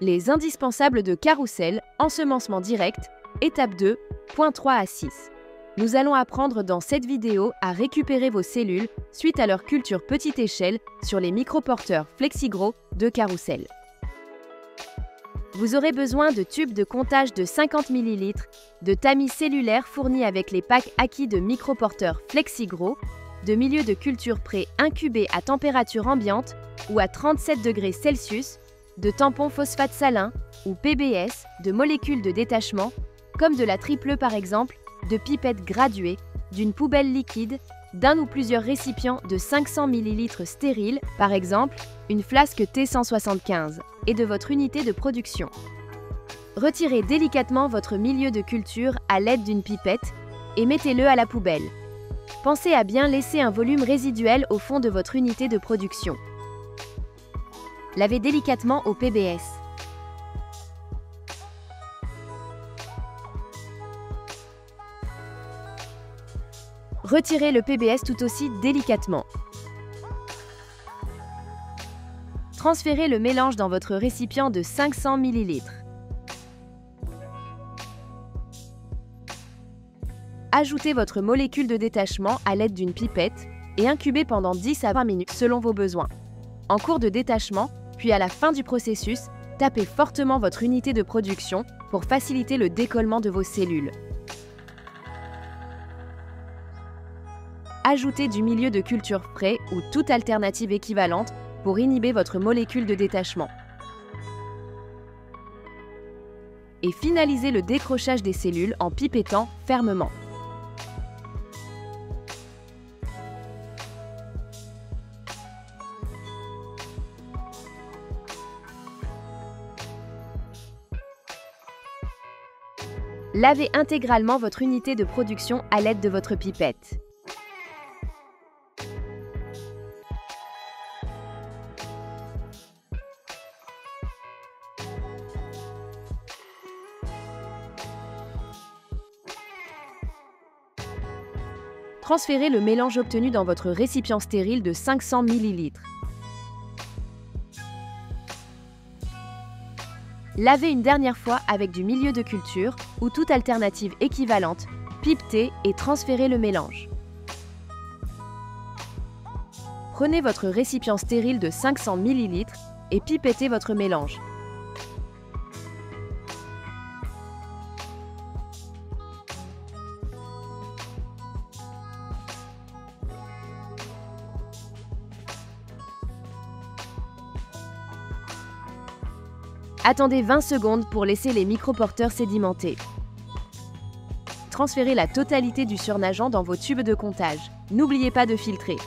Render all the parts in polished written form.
Les indispensables de Carrousel, ensemencement direct, étape 2, point 3 à 6. Nous allons apprendre dans cette vidéo à récupérer vos cellules suite à leur culture petite échelle sur les microporteurs FlexiGrow de Carrousel. Vous aurez besoin de tubes de comptage de 50 ml, de tamis cellulaires fournis avec les packs acquis de microporteurs FlexiGrow, de milieux de culture prêts incubés à température ambiante ou à 37 degrés Celsius, de tampons phosphate salin ou PBS, de molécules de détachement, comme de la triple par exemple, de pipettes graduées, d'une poubelle liquide, d'un ou plusieurs récipients de 500 ml stériles, par exemple une flasque T175, et de votre unité de production. Retirez délicatement votre milieu de culture à l'aide d'une pipette et mettez-le à la poubelle. Pensez à bien laisser un volume résiduel au fond de votre unité de production. Lavez délicatement au PBS. Retirez le PBS tout aussi délicatement. Transférez le mélange dans votre récipient de 500 ml. Ajoutez votre molécule de détachement à l'aide d'une pipette et incubez pendant 10 à 20 minutes selon vos besoins. En cours de détachement, puis à la fin du processus, tapez fortement votre unité de production pour faciliter le décollement de vos cellules. Ajoutez du milieu de culture frais ou toute alternative équivalente pour inhiber votre molécule de détachement. Et finalisez le décrochage des cellules en pipettant fermement. Lavez intégralement votre unité de production à l'aide de votre pipette. Transférez le mélange obtenu dans votre récipient stérile de 500 ml. Lavez une dernière fois avec du milieu de culture ou toute alternative équivalente, pipetez et transférez le mélange. Prenez votre récipient stérile de 500 ml et pipettez votre mélange. Attendez 20 secondes pour laisser les microporteurs sédimenter. Transférez la totalité du surnageant dans vos tubes de comptage. N'oubliez pas de filtrer.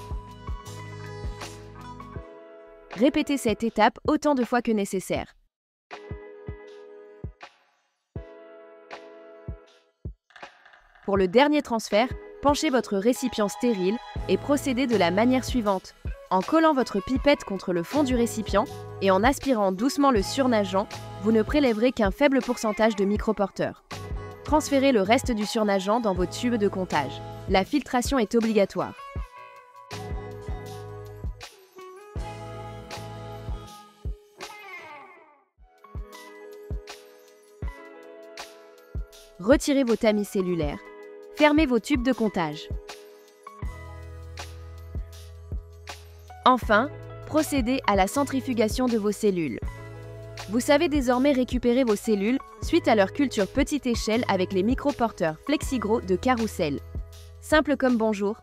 Répétez cette étape autant de fois que nécessaire. Pour le dernier transfert, penchez votre récipient stérile et procédez de la manière suivante. En collant votre pipette contre le fond du récipient et en aspirant doucement le surnageant, vous ne prélèverez qu'un faible pourcentage de microporteurs. Transférez le reste du surnageant dans vos tubes de comptage. La filtration est obligatoire. Retirez vos tamis cellulaires. Fermez vos tubes de comptage. Enfin, procédez à la centrifugation de vos cellules. Vous savez désormais récupérer vos cellules suite à leur culture petite échelle avec les microporteurs FlexiGrow de Carrousel. Simple comme bonjour.